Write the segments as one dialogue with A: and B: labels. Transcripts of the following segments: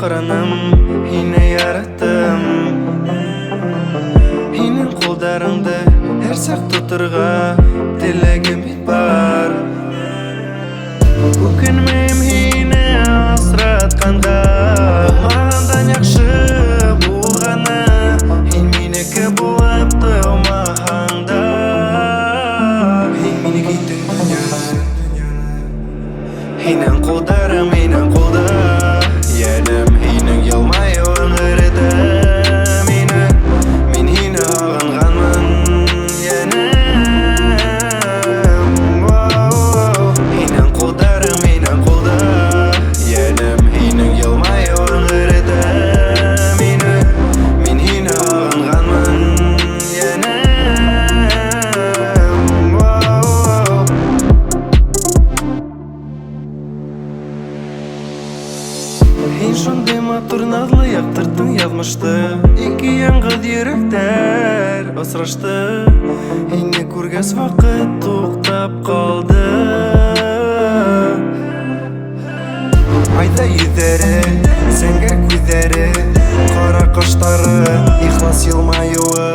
A: шақырыным, Хине яратым. Хинен қолдарыңды әр сақ тұтырға тілегім бар. Өкінмейм хине асыратқанға, болмағандан яқшы болғаны. Хин менікі болып тұймағанда, хин менікі дүнияны. Хинен қолдарым, хинен қолда едім, хинен елмайуын ұрыды мені. Мен хине ағынғанмын енім. Хинен қолдарым, хинен қолда едім, хинен елмайуын ұрыды мені. Мен хине ағынғанмын енім. Хин шондай матур надлы яктыртың язмышты, ике яңгы йөрәктәр асрашты. Хинне күргәс вакыт туктап калды. Айда йөзәре, зәңгәр күзләре, кара кашлары, ихлас елмаюы,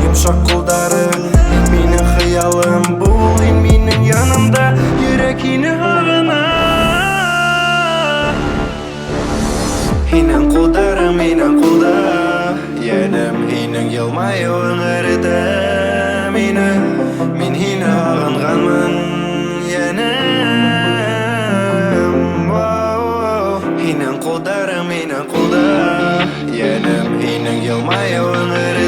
A: йомшак кулдары. Хин минең хыялым бул, хин минең янымда, йөрәк хине һагына. Хинен қолдарым, хинен қолда едім, хинен елмайуын ұрыды мені. Мен хине ағынғанмын енім. Хинен қолдарым, хинен қолда едім, хинен елмайуын ұрыды.